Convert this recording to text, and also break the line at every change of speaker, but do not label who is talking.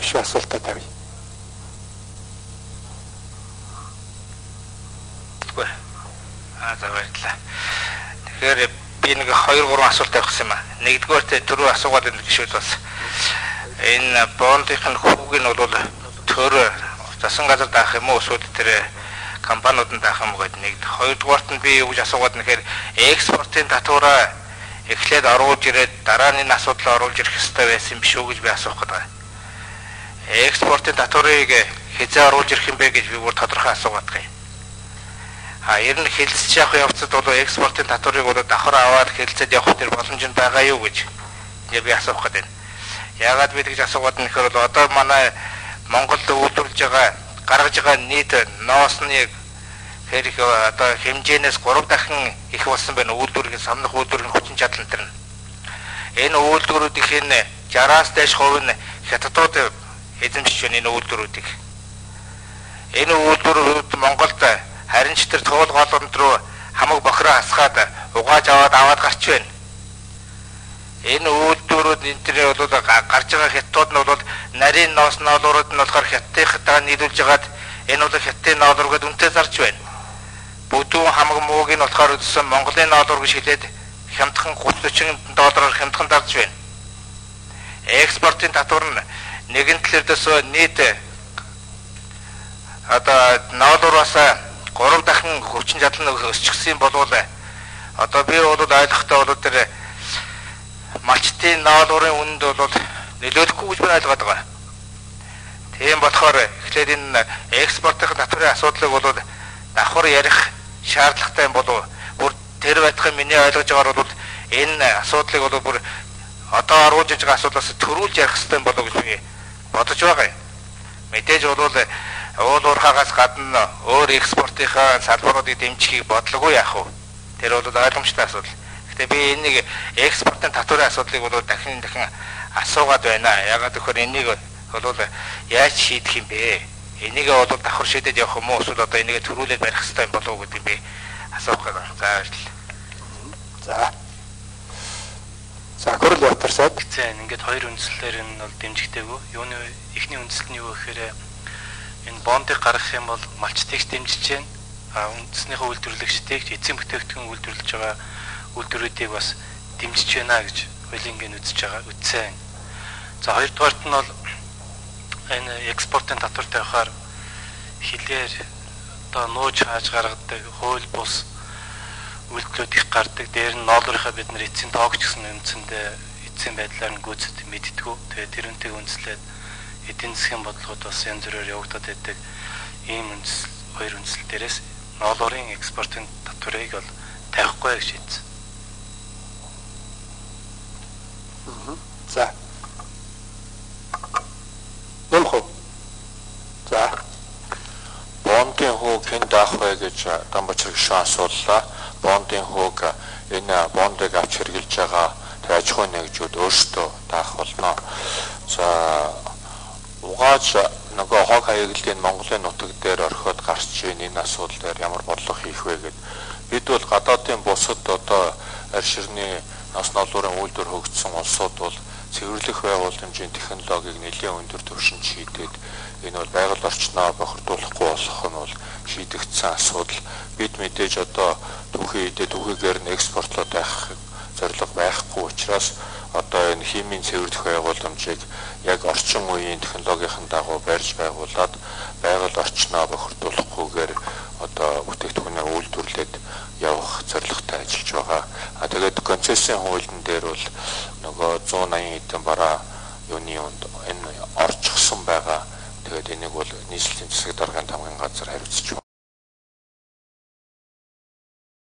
шив асуултаа тавья.
За баярлалаа. Тэгэхээр би нэг 2-3 асуулт тавих гэсэн юм аа. Нэгдүгээрт түрүү асуугаад байна гişүүд бас. Энэ бондын хүүг нь бол төр засан газар даах юм уу эсвэл тэр компаниудад даах юм уу гэдэг нэг. Хоёрдугаарт нь би юу гэж асуугаад нэхэр экспортын татвараа эхлээд оруулж ирээд дараа нь энэ асуудал оруулж ирэх хэрэгтэй байсан юм биш үү гэж би асуух гэдэг. Экспортын татварыг хязээ оруулж ирэх юм бэ гэж би бүр тодорхой асуугаад байгаа юм. Ер нь хэлэлцэж явах явцад бол экспортын татварыг бол давхар аваад хэлэлцэж явах тэр боломж нь байгаа юу гэж би асуух гэдэг. Яагаад би тэгж асуугаад нэхэр бол одоо манай Монголд үйлдвэрлэж байгаа гаргаж байгаа нийт ноосны хэрэг одоо хэмжээнээс 3 дахин их болсон байна. Үйлдвэрийн самнах үйлдвэрийн хүчин чадал энэ. Энэ үйлдвэрүүдийн 60-аас дээш хувь нь хятадууд эзэмшиж байна энэ үйлдвэрүүдийг. Энэ үйлдвэрүүд Монголд харин ч тэр туул голомт руу хамаг бохироо хасгаад угааж аваад гарч байна. Энэ үйлдвэрүүд энэ тэр бол гарч байгаа хятадууд нь бол нарийн ноос ноолуурууд нь болохоор хятадынхаа нийлүүлж хагаад энэ бол хятадын ноолуур гэдэг үнэтэй зарж байна. Бүдүүн хамаг мууг нь болохоор өссөн Монголын ноолуур гэж хэлээд хямдхан $30-40 хямдхан зарж байна. Экспортын татвар нь нэгэн талаас нийт одоо ноолуураас 3 дахин хүчин чадал нь өсчихсэн болвол одоо би бол ойлгохтой бол тэр малчтын ноолуурын үнэнд бол нөлөөлөхгүй гэж би ойлгоод байгаа. Тийм болохоор эхлээд энэ экспортын татварын асуудлыг бол давхар ярих шаардлагатай юм болов. Бүр тэр байтхан миний ойлгож байгаагаар бол энэ асуудлыг бол бүр одоо оруулж иж байгаа асуудлаас төрүүлж ярих хэрэгтэй болов гэж би бодож байгаа юм. Мэдээж бол уул уурхаагаас гадна өөр экспортынхаа салбаруудыг дэмжихийг бодлого яах вэ? Тэр бол ойлгомжтой асуудал. Гэхдээ би энийг экспортын татварын асуудлыг бол дахин асуугаад байна. Ягаад гэвэл энийг бол яаж шийдэх юм бэ? Энийг бол давхар шийдэж явах юм уу? Эсвэл одоо энийг төрүүлээд барих хэрэгтэй юм болов уу гэдэг би асуух гэдэг. За баярлалаа.
За Гүрэл Батарсаад
гэсэн ингээд хоёр үндслэлээр нь бол дэмжигдээгүй. Юуны эхний үндсэл нь юу гэхээр энэ бондыг гаргах юм бол малчтыг дэмжиж байна. Үндэснийхээ үйлдвэрлэгчдийг эзэн бүтээгдэхүүн үйлдвэрлэж байгаа үйлдвэрүүдийг бас дэмжиж байна гэж хуулингийн үзсэн. За хоёрдугаарт нь бол энэ экспортын татвартай байхаар хилээр одоо нууж хааж гаргадаг хууль бус үйлдэлүүд их гардаг. Дээр нь ноолуурынхаа бид нар эцсийн тоог ч гэсэн үндсэндээ эцсийн байдлаар нь гүйцэд мэддэггүй. Тэгээд тэр үнтэйг үндэслээд эдийн засгийн бодлогод бас янз бүрээр явагдаад байдаг ийм хоёр үндсэл дээрээс ноолуурын экспортын татварыг бол тавихгүй гэж шийдсэн.
За. Нэмхүү. За.
Бондын хөөг хэн даах вэ гэж Дамбачраг шаа асууллаа. Бондын хөөг энэ бондыг авч хэрэгжилж байгаа аж ахуй нэгжүүд өөрсдөө даах болно. За угааж нөгөө хог хаягдлын Монголын нутаг дээр орхиод гарч ийн энэ асуудал дээр ямар бодлого хийх вэ гэд бид бол гадаадын бусад одоо арь ширний нас ноолуурын үйлдвэр хөгжсөн улсууд бол цэвэрлэх байгууламжийн технологиг нэлээд өндөр түвшинд шийдээд энэ бол байгаль орчноо бохирдуулахгүй болох нь бол шийдэгдсэн асуудал. Бид мэдээж одоо түүхийгээр нь экспортлоод байх зорилго байхгүй учраас одоо энэ химийн цэвэрлэх байгууламжийг яг орчин үеийн технологийн дагуу барьж байгуулад байгаль орчноо бохирдуулахгүйгээр одоо бүтээгдэхүүнээ үйлдвэрлээд явах зорилготой ажиллаж байгаа. Тэгээд концессийн хуулийн дээр бол нөгөө 180 хэдэн бараа юуны энэ орчихсон байгаа. Тэгээд энийг бол нийслэлийн засаг даргын тамгын газар хариуцж